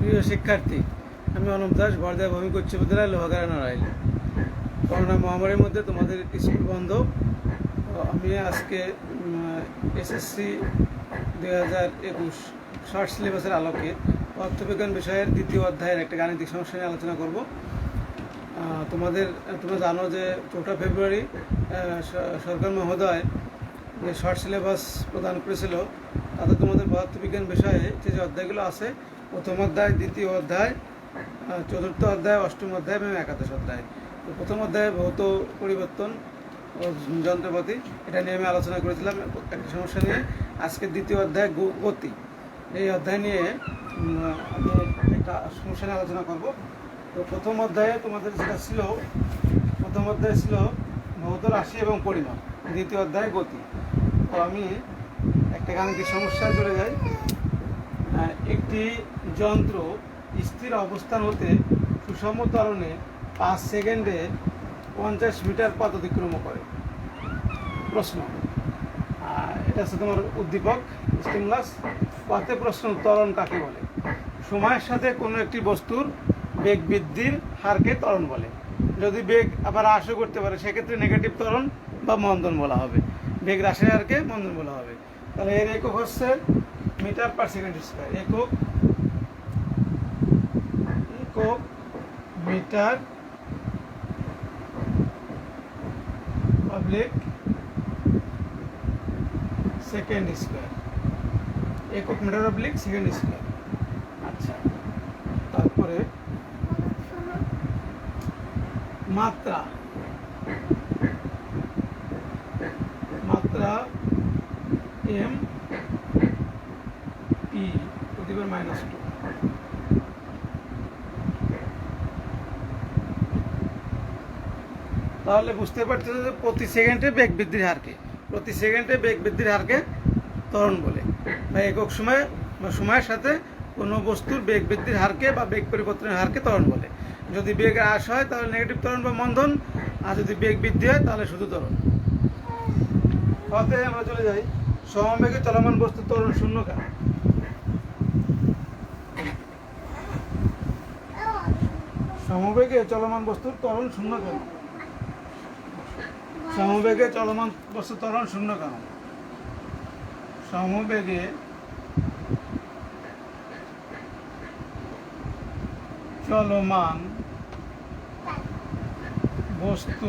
প্রিয় শিক্ষার্থী, আমি অনব দাস, বরদা ভৌমিক উচ্চ বিদ্যালয়, লোহাগাড়া, নড়াইল। করোনা মহামারীর মধ্যে তোমাদের স্কুল বন্ধ। আমি আজকে এসএসসি 2021 শর্ট সিলেবাসের আলোকে পদার্থবিজ্ঞান বিষয়ের দ্বিতীয় অধ্যায়ের একটা গাণিতিক সমস্যা নিয়ে আলোচনা করব। তোমরা জানো যে 4 ফেব্রুয়ারি সরকার মহোদয় যে শর্ট সিলেবাস প্রদান করেছিল, তাতে তোমাদের পদার্থবিজ্ঞান বিষয়ে যে অধ্যায়গুলো আছে, প্রথম অধ্যায়, দ্বিতীয় অধ্যায়, চতুর্থ অধ্যায়, অষ্টম অধ্যায় এবং একাদশ অধ্যায়। তো প্রথম অধ্যায়ে ভৌত পরিবর্তন ও যন্ত্রপাতি, এটা নিয়ে আমি আলোচনা করেছিলাম একটা সমস্যা নিয়ে। আজকে দ্বিতীয় অধ্যায় গতি, এই অধ্যায় নিয়ে আমি একটা সমস্যা নিয়ে আলোচনা করব। তো প্রথম অধ্যায়ে তোমাদের যেটা ছিল, প্রথম অধ্যায় ছিল ভৌত রাশি এবং পরিমাপ, দ্বিতীয় অধ্যায় গতি। তো আমি একটা গাণিতিক সমস্যায় চলে যাই। একটি যন্ত্র স্থির অবস্থান হতে সুষম ত্বরণে 5 সেকেন্ডে 50 মিটার পথ অতিক্রম করে। প্রশ্ন, এটা হচ্ছে তোমার উদ্দীপক, স্টিমুলাস। পথে প্রশ্ন, ত্বরণ কাকে বলে? সময়ের সাথে কোনো একটি বস্তুর বেগ বৃদ্ধির হারকে ত্বরণ বলে। যদি বেগ আবার হ্রাসও করতে পারে, সেক্ষেত্রে নেগেটিভ ত্বরণ বা মন্দন বলা হবে। বেগ হ্রাসের হারকে মন্দন বলা হবে। তাহলে এর একক হচ্ছে মিটার পার সেকেন্ড স্কয়ার। একক মিটার পাবলিক সেকেন্ড স্কয়ার, একক মিটার পাবলিক সেকেন্ড স্কয়ার। আচ্ছা, তারপরে মাত্রা, এম পি প্রতিবার -2। তাহলে বুঝতে পারছো যে প্রতি সেকেন্ডে বেগ বৃদ্ধির হারকে, প্রতি সেকেন্ডে বেগ বৃদ্ধির হারকে ত্বরণ বলে। বা একক সময়ে বা সময়ের সাথে কোনো বস্তুর বেগ বৃদ্ধির হারকে বা বেগ পরিবর্তনের হারকে ত্বরণ বলে। যদি বেগ হ্রাস হয় তাহলে নেগেটিভ ত্বরণ বা মন্দন, আর যদি বেগ বৃদ্ধি হয় তাহলে শুধু ত্বরণ। তাতে আমরা চলে যাই, সমবেগে চলমান বস্তুর ত্বরণ শূন্য কেন? সমবেগে চলমান বস্তুর ত্বরণ শূন্য কেন? সমবেগে চলমান বস্তুর ত্বরণ শূন্য কেন? সমবেগে চলমান বস্তুর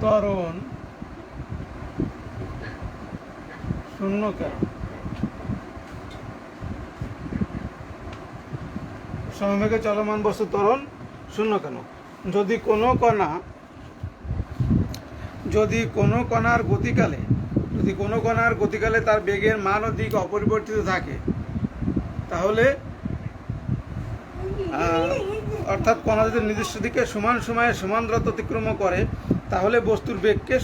ত্বরণ শূন্য কেন? সমবেগে চলমান বস্তুর ত্বরণ শূন্য কেন? যদি কোনো কণার গতিকালে তার বেগের মান ও দিক অপরিবর্তিত থাকে, তাহলে অর্থাৎ কণা যদি নির্দিষ্ট দিকে সমান সময়ে সমান দূরত্ব অতিক্রম করে, তাহলে বস্তুর বেগকে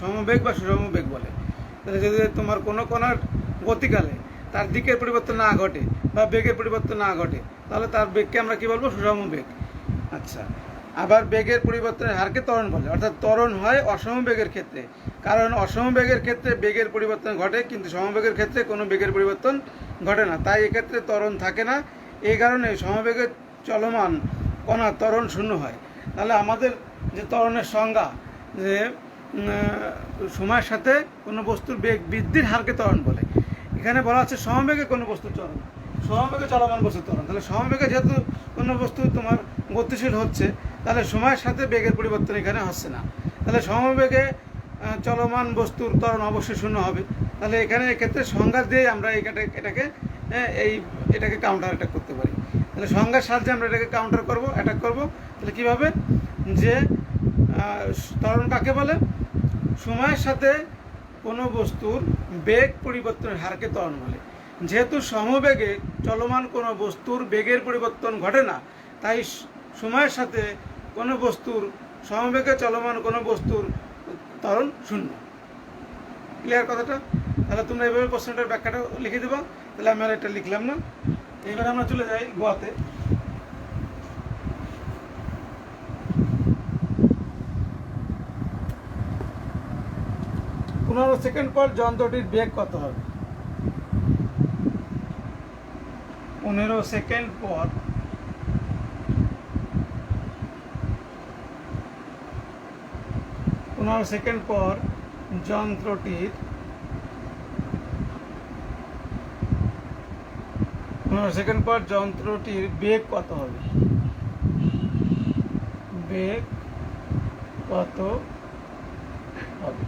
সমবেগ বা সুষম বেগ বলে। তাহলে যদি তোমার কোনো কণার গতিকালে তার দিকের পরিবর্তন না ঘটে বা বেগের পরিবর্তন না ঘটে, তাহলে তার বেগকে আমরা কি বলবো? সুষম বেগ। আচ্ছা, আবার বেগের পরিবর্তনের হারকে ত্বরণ বলে। অর্থাৎ ত্বরণ হয় অসম বেগের ক্ষেত্রে, কারণ অসম বেগের ক্ষেত্রে বেগের পরিবর্তন ঘটে, কিন্তু সমবেগের ক্ষেত্রে কোনো বেগের পরিবর্তন ঘটে না, তাই এক্ষেত্রে ত্বরণ থাকে না। এই কারণে সমবেগে চলমান কণার ত্বরণ শূন্য হয়। তাহলে আমাদের যে ত্বরণের সংজ্ঞা, যে সময়ের সাথে কোনো বস্তুর বেগ বৃদ্ধির হারকে ত্বরণ বলে। এখানে বলা হচ্ছে সমবেগে কোনো বস্তুর ত্বরণ, সমবেগে চলমান বস্তুর ত্বরণ। তাহলে সমবেগে যেহেতু কোনো বস্তু তোমার গতিশীল হচ্ছে, তাহলে সময়ের সাথে বেগের পরিবর্তন এখানে হচ্ছে না, তাহলে সমবেগে চলমান বস্তুর ত্বরণ অবশ্যই শূন্য হবে। তাহলে এখানে এক্ষেত্রে সংজ্ঞা দিয়ে আমরা এটাকে কাউন্টার অ্যাটাক করতে পারি। তাহলে সংজ্ঞার সাহায্যে আমরা এটাকে কাউন্টার করব, অ্যাটাক করব। তাহলে কীভাবে? যে ত্বরণ কাকে বলে? সময়ের সাথে কোনো বস্তুর বেগ পরিবর্তনের হারকে ত্বরণ বলে। যেহেতু সমবেগে চলমান কোনো বস্তুর বেগের পরিবর্তন ঘটে না, তাই সময়ের সাথে কোনো বস্তুর সমবেগে চলমান কোনো বস্তুর ত্বরণ শূন্য। ক্লিয়ার কথাটা? তাহলে তোমরা এইভাবে প্রশ্নটার ব্যাখ্যাটা লিখে দেবা। তাহলে আমি আর এটা লিখলাম না। এবার আমরা চলে যাই গোয়াতে। 15 সেকেন্ড পর যন্ত্রটির বেগ কত হবে? 15 সেকেন্ড পর যন্ত্রটির 15 সেকেন্ড পর যন্ত্রটির বেগ কত হবে? বেগ কত হবে?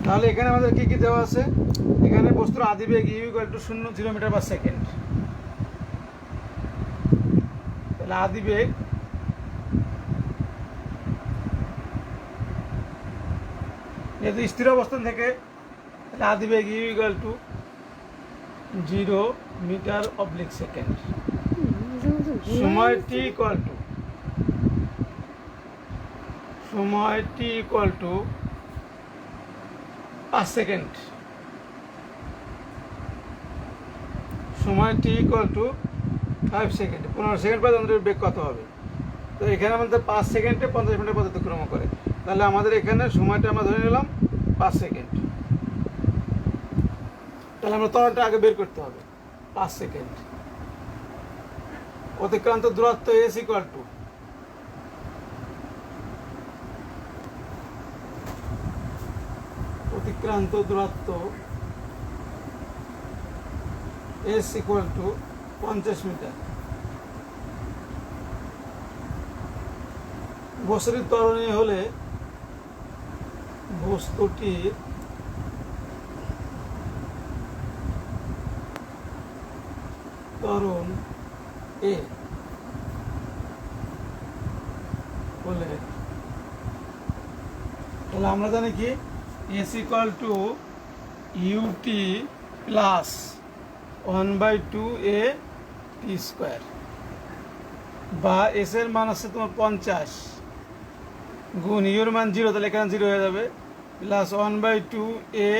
তাহলে এখানে আমাদের কি কি দেওয়া আছে? এখানে বস্তুর আদি বেগ u equal to 0 metre per second. তাহলে আদি বেগ যেহেতু স্থির অবস্থান থেকে, তাহলে আদি বেগ u equal to 0 metre oblique second. সময় টি ইকুয়াল টু 5 সেকেন্ড। সময় t equal to 5 second. 15 second পর যন্ত্রের বেগ কত হবে? তো এখানে আমাদের 5 সেকেন্ডে 50 মিটার পথ অতিক্রম করে। তাহলে আমাদের এখানে সময়টা আমরা ধরে নিলাম 5 সেকেন্ড। তাহলে আমরা ত্বরণটা আগে বের করতে হবে। 5 সেকেন্ড। অতিক্রান্ত দূরত্ব এস ইকুয়াল টু অতিক্রান্ত দূরত্ব এস ইকুয়াল টু 50 মিটার। বস্তুটির ত্বরণীয় হলে বস্তুটির ত্বরণ এ বলে, তাহলে আমরা জানি কি s equal to UT plus 1/2 a t square, বা এস এর মান আছে তোমার 50 গুণ ইউর মান 0, তাহলে এখানে 0 হয়ে যাবে, প্লাস 1/2 এ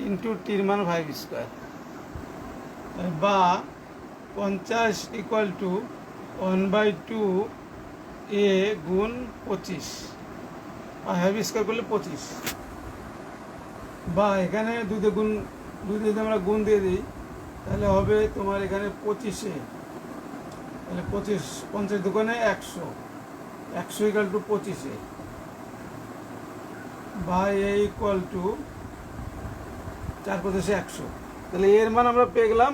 ইন্টু টির মান 5 স্কোয়ার, বা 50 ইকুয়াল টু 1/2 এ গুণ 25, আর 5 স্কোয়ার করলে 25, বা এখানে দুই যদি আমরা গুণ দিয়ে দিই তাহলে হবে তোমার এখানে 25 তাহলে 50 দোকানে 100 ইকুয়াল টু 25, বা এ ইকুয়াল টু 4 × 100। তাহলে এর মান আমরা পেয়ে গেলাম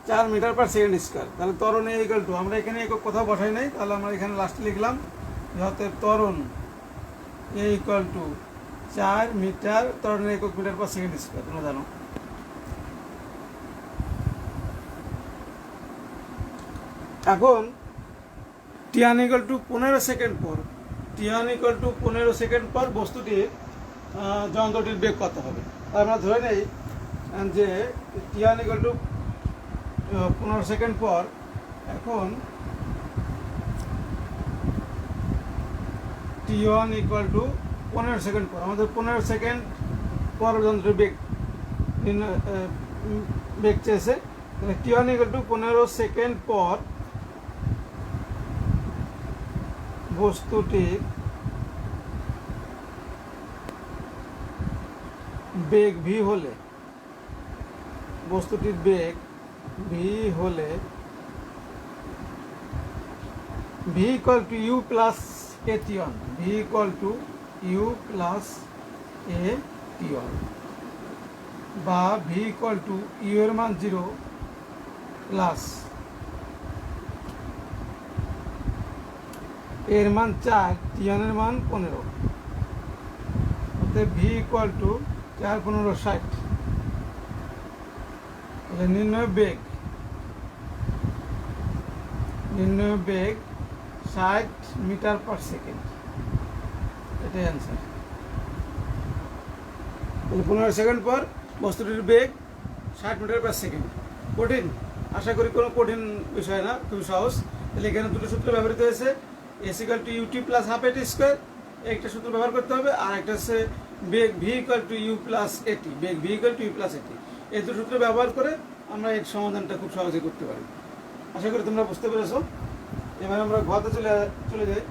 4 মিটার পার সেকেন্ড স্কোয়ার। তাহলে ত্বরণ এ ইকুয়াল টু, আমরা এখানে একক কোথাও বসাই নাই, তাহলে আমরা এখানে লাস্টে লিখলাম যাতে ত্বরণ এ ইকুয়াল টু 4 মিটার, ত্বরণের একক মিটার পার সেকেন্ড স্কোয়ার, তোমরা জানো। এখন টিয়ান ইকুয়াল টু 15 সেকেন্ড পর, বস্তুটির যন্ত্রটির বেগ কত হবে? আমরা ধরে নেই যে টিয়ান ইকুয়াল টু 15 সেকেন্ড পর, এখন টি1 ইকুয়াল টু 15 সেকেন্ড পর, আমাদের 15 সেকেন্ড পর যন্ত্রের বেগ চেয়েছে। তাহলে টি1 ইকুয়াল টু 15 সেকেন্ড পর বস্তুটির বেগ ভি হলে, v equal to u plus a t one, বা ভি ইকুয়াল টু ইউ এর মান 0 প্লাস এর মান 4, টি1 এর মান 15, অর্থাৎ ভি ইকুয়াল টু 4 15 60। তাহলে নির্ণয় বেগ 60 মিটার পার সেকেন্ড, এটাই অ্যান্সার। তাহলে 15 সেকেন্ড পর বস্তুটির বেগ 60 মিটার পার সেকেন্ড। কঠিন? আশা করি কোনো কঠিন বিষয় না, খুবই সহজ। তাহলে এখানে দুটো সূত্র ব্যবহৃত হয়েছে, s equal to UT plus half এটি স্কোয়ার, একটা সূত্র ব্যবহার করতে হবে, আর একটা হচ্ছে বেগ v equal to u plus a t, এই দুটো সূত্র ব্যবহার করে আমরা এর সমাধানটা খুব সহজে করতে পারি। আশা করি তোমরা বুঝতে পেরেছো। এবার আমরা ঘরতে চলে যাই।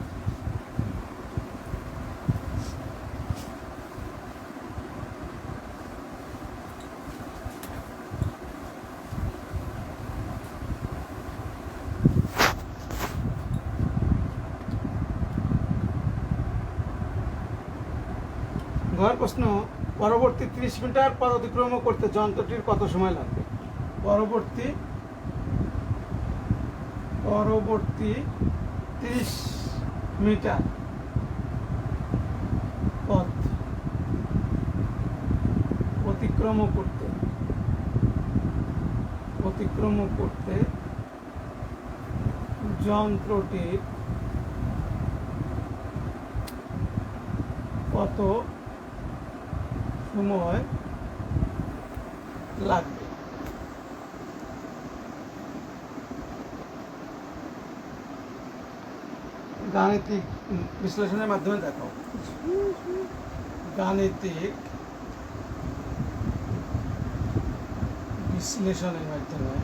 ঘর প্রশ্ন, পরবর্তী 30 মিটার পথ অতিক্রম করতে যন্ত্রটির কত সময় লাগবে? পরবর্তী 30 মিটার পথ অতিক্রম করতে যন্ত্রটির কত সময় লাগবে? গাণিতিক বিশ্লেষণের মাধ্যমে দেখো। গাণিতিক বিশ্লেষণের মাধ্যমে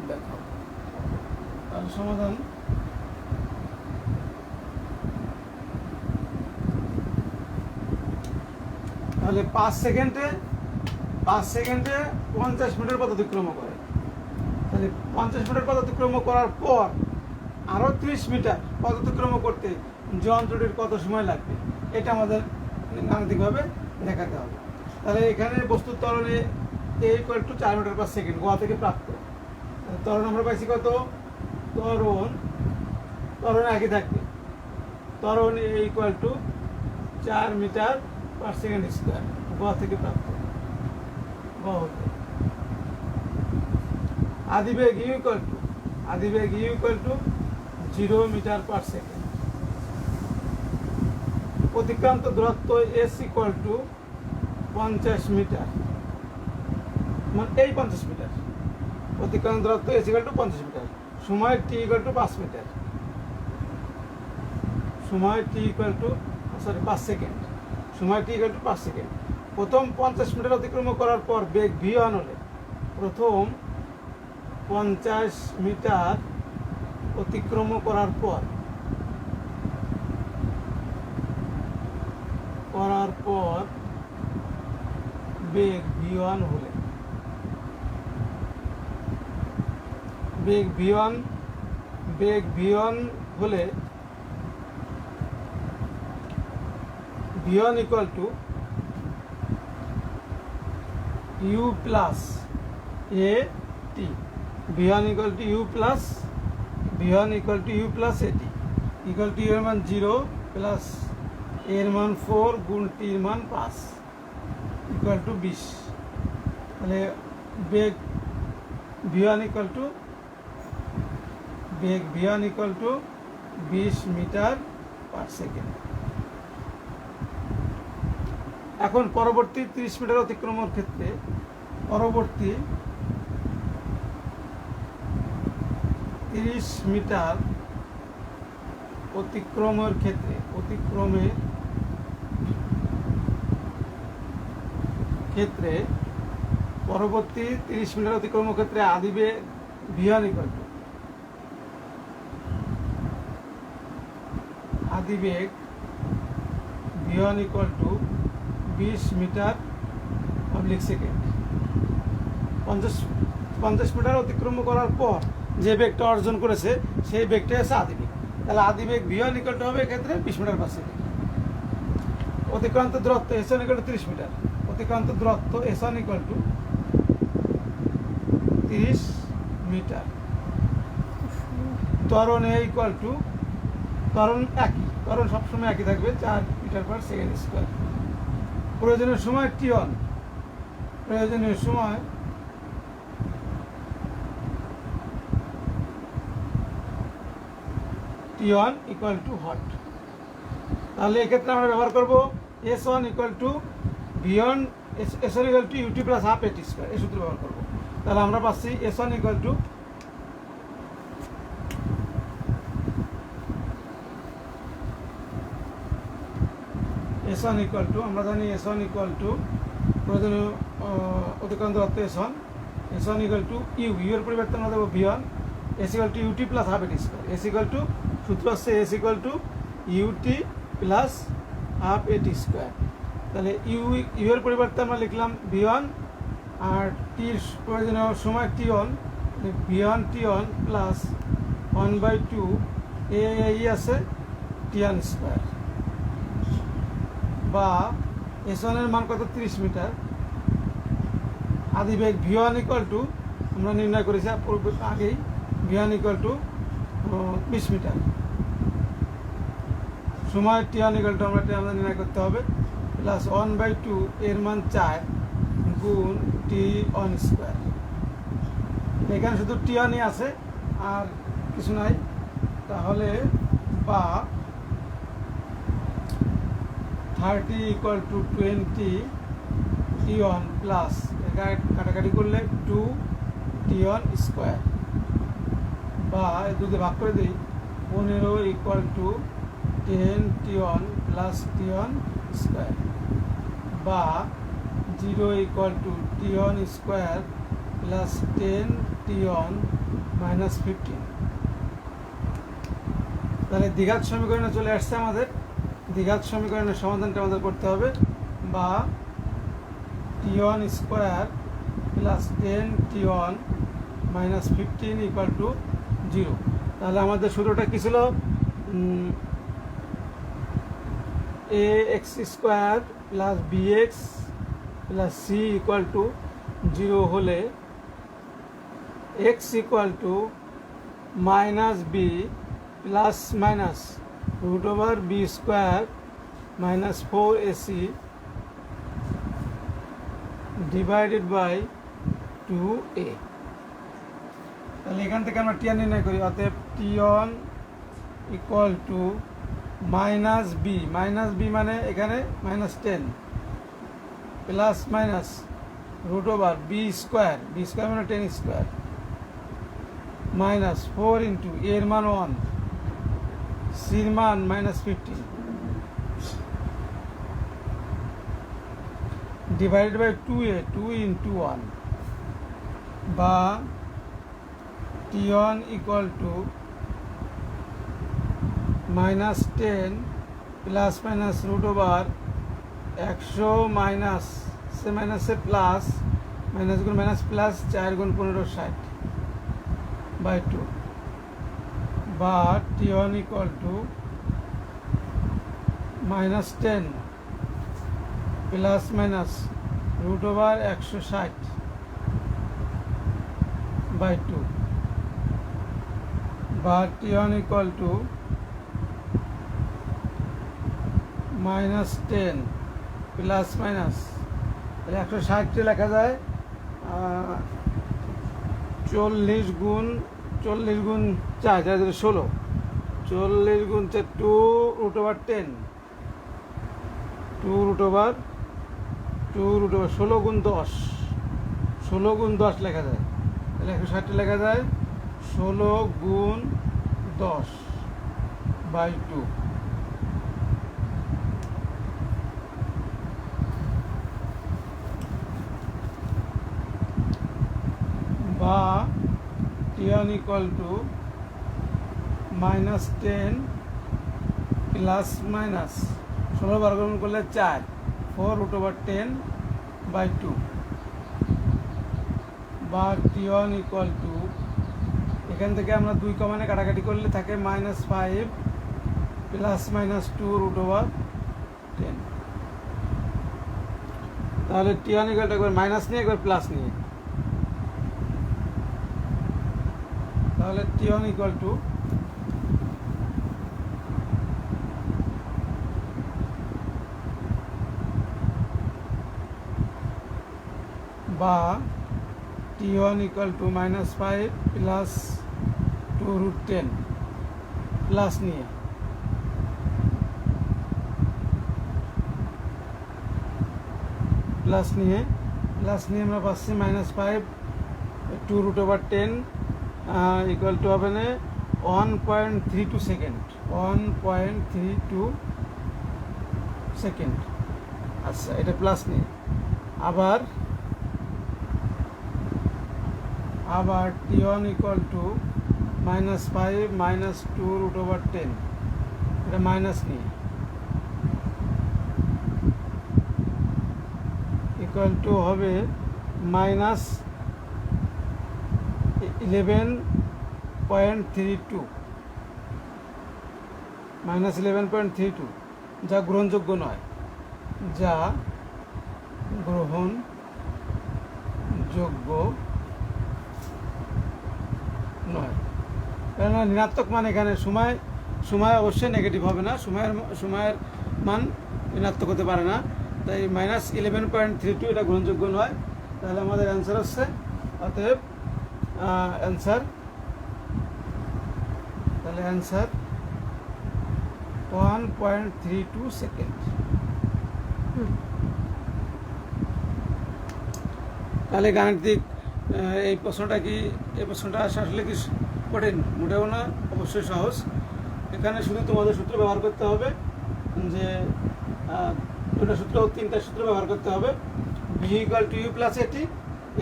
দেখো। তাহলে সমাধান, তাহলে 5 সেকেন্ডে 50 মিটার পথ অতিক্রম করে। তাহলে 50 মিটার পথ অতিক্রম করার পর আরও 30 মিটার পথ অতিক্রম করতে যন্ত্রটির কত সময় লাগবে, এটা আমাদের গাণিতিকভাবে দেখাতে হবে। তাহলে এখানে বস্তুর ত্বরণে a = 4 মিটার পার সেকেন্ড গোয়া থেকে প্রাপ্ত। ত্বরণ আমরা পাইছি কত? ত্বরণ একই থাকবে। ত্বরণ a = 4 metre per second square গোয়া থেকে প্রাপ্ত। আদিবেগ u = 0 মিটার পার সেকেন্ড। অতিক্রান্ত দূরত্ব s = 50 মিটার, মানে এই 50 মিটার অতিক্রান্ত দূরত্ব s = 50 মিটার। সময় t = 5 মিটার, সময় t = 5 সেকেন্ড, সময় t = 5 সেকেন্ড। প্রথম 50 মিটার অতিক্রম করার পর বেগ v1 হলে প্রথম 50 মিটার অতিক্রম করার পর বেগ v1 হলে v1 = u plus at। v1 = u plus at equal to এর মান 0 প্লাস এর মান 4 গুণ t এর মান 5 equal to 20। তাহলে বেগ v1 = 20 মিটার পার সেকেন্ড। এখন পরবর্তী 30 মিটার অতিক্রমের ক্ষেত্রে পরবর্তী 30 মিটার অতিক্রমের ক্ষেত্রে আদিবেগ v1 = 20 মিটার পাবলিক সেকেন্ড। 50 মিটার অতিক্রম করার পর যে বেগটা অর্জন করেছে সেই বেগটা হচ্ছে আদিবেগ। তাহলে আদিবেগ v1 = হবে এক্ষেত্রে 20 মিটার পার সেকেন্ড। অতিক্রান্ত দূরত্ব s1 = 30 মিটার। অতিক্রান্ত দূরত্ব s1 = 30 মিটার। ত্বরণ a = ত্বরণ সবসময় একই থাকবে 4 মিটার পার সেকেন্ড স্কোয়ার। প্রয়োজনীয় সময় t1 = হট। তাহলে এক্ষেত্রে আমরা ব্যবহার করব s1 = ut plus half at square, এই সূত্র ব্যবহার করব। তাহলে আমরা পাচ্ছি s1 = আমরা জানি s1 প্রয়োজনীয় অতিক্রান্ত দূরত্ব s1 = u এর পরিবর্তে আমরা দেবো v1, s = ut plus half at square। সূত্র হচ্ছে s = ut plus half at square। তাহলে u এর পরিবর্তে আমরা লিখলাম v1 আর টির প্রয়োজনীয় সময় t one, v one t one plus 1/2 এই আছে টি ওয়ান স্কোয়ার, বা এস ওয়ানের মান কত 30 মিটার। আদিবেগ ভি ওয়ান ইকুয়াল টু আমরা নির্ণয় করেছি আগেই, v one equal to 20 metre. সময় টি ওয়ান ইকুয়াল টু আমাদের নির্ণয় করতে হবে, প্লাস 1/2 এর মান 4 গুণ টি ওয়ান স্কোয়ার। এখানে শুধু টি ওয়ানই আছে আর কিছু নাই, তাহলে বা 30 equal to 20 T one plus এখানে কাটাকাটি করলে 2 টি ওয়ান স্কোয়ার, বা দুটো ভাগ করে দিই 15 equal to 10 t one plus T one square, বা 0 equal to T one square plus 10 t one minus 15। তাহলে দ্বিঘাত সমীকরণে চলে আসছে আমাদের। দ্বিঘাত সমীকরণের সমাধানটা আমাদের করতে হবে, বা t one square plus 10 t one minus 15 equal to 0। তাহলে আমাদের সূত্রটা কী ছিল? A x square plus b x plus c equal to 0 হলে x equal to minus b plus minus root over b square minus 4ac divided by 2a। তাহলে এখান থেকে আমরা টিয়ান নির্ণয় করি, অতএব t one equal to minus b মানে এখানে -10 plus minus root over b square মানে 10 স্কোয়ার মাইনাস 4 ইন্টু এর মান 1, সির মান -15 ডিভাইডেড বাই 2a 2 ইন্টু 1, বা t one equal to -10 plus minus root over 100 minus সে মাইনাসে প্লাস মাইনাস গুণ মাইনাস প্লাস 4 গুণ 15 60 বাই 2, বা t one equal to -10 plus minus root over 160 by 2, বা t one equal to -10 plus minus 160 লেখা যায় 40 গুণ 4 16, 40 গুণ 4 2 রুট ওভার 10 2 রুট ওভার 16 গুণ 10 লেখা যায়, তাহলে 160 লেখা যায় 16 গুণ 10 বাই 2, বা t one equal to -10 plus minus 16 বার গুণ করলে 4 4 রুট ওভার 10 বাই 2, বা টি ওয়ান ইকুয়াল টু এখান থেকে আমরা 2 কমানে কাটাকাটি করলে থাকে -5 প্লাস মাইনাস 2 রুট ওভার 10। তাহলে টি ওয়ান ইকুয়াল টু একবার মাইনাস নিয়ে একবার প্লাস নিয়ে, তাহলে টি ওয়ান ইকুয়াল টু বা t one equal to -5 plus 2 root 10 plus নিয়ে, প্লাস নিয়ে আমরা পাচ্ছি -5 2 রুট ওভার 10 ইকুয়াল টু হবে না 1.32 সেকেন্ড 1.32 সেকেন্ড। আচ্ছা, এটা প্লাস নিয়ে আবার t one equal to -5 minus 2 root over 10, এটা মাইনাস নিয়ে ইকুয়াল টু হবে মাইনাস 11.32 মাইনাস 11.32 যা গ্রহণযোগ্য নয়, যা গ্রহণযোগ্য নয়। কেননা ঋণাত্মক মান এখানে সময় অবশ্যই নেগেটিভ হবে না, সময়ের মান ঋণাত্মক হতে পারে না, তাই মাইনাস 11.32 এটা গ্রহণযোগ্য নয়। তাহলে আমাদের অ্যান্সার হচ্ছে, অতএব অ্যান্সার 1.32 সেকেন্ড। তাহলে গাণিতিক এই প্রশ্নটা আসলে কি কঠিন? মোটেও না, অবশ্যই সহজ। এখানে শুধু তোমাদের সূত্র ব্যবহার করতে হবে, যে তিনটা সূত্র ব্যবহার করতে হবে। V equal to u plus at,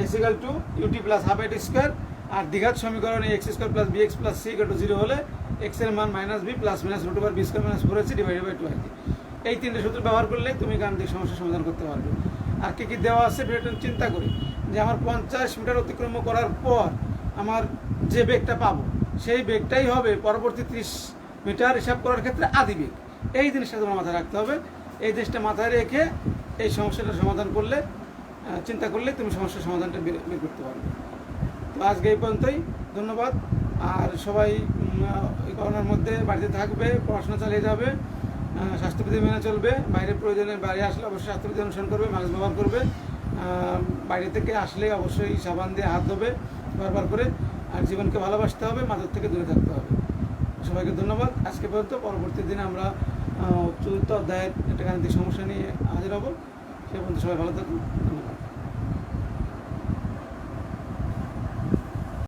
s equal to UT plus half এটি স্কোয়ার, আর দ্বিঘাত সমীকরণে x square plus b x plus c equal to 0 হলে এক্স এর মান minus b plus minus root over b square minus 4ac divided by 2ac। এই তিনটে সূত্র ব্যবহার করলে তুমি গাণিতিক সমস্যার সমাধান করতে পারবে। আর কি কি দেওয়া আছে সেটা চিন্তা করি, যে আমার 50 মিটার অতিক্রম করার পর আমার যে বেগটা পাবো, সেই বেগটাই হবে পরবর্তী 30 মিটার হিসাব করার ক্ষেত্রে আদি বেগ। এই জিনিসটা তোমার মাথায় রাখতে হবে। এই জিনিসটা মাথায় রেখে এই সমস্যাটার সমাধান করলে, চিন্তা করলে তুমি সমস্যার সমাধানটা বের করতে পারবে। তো আজকে এই পর্যন্তই, ধন্যবাদ। আর সবাই এই করোনার মধ্যে বাড়িতে থাকবে, পড়াশোনা চালিয়ে যাবে, স্বাস্থ্যবিধি মেনে চলবে, বাইরে আসলে অবশ্যই স্বাস্থ্যবিধি অনুসরণ করবে, মাস্ক ব্যবহার করবে, বাইরে থেকে আসলে অবশ্যই সাবান দিয়ে হাত ধোবে বারবার করে, আর জীবনকে ভালোবাসতে হবে, মাদক থেকে দূরে থাকতে হবে। সবাইকে ধন্যবাদ। আজকে পর্যন্ত, পরবর্তী দিনে আমরা 4th অধ্যায়ের একটা গাণিতিক সমস্যা নিয়ে হাজির হব। সে পর্যন্ত সবাই ভালো থাকুন।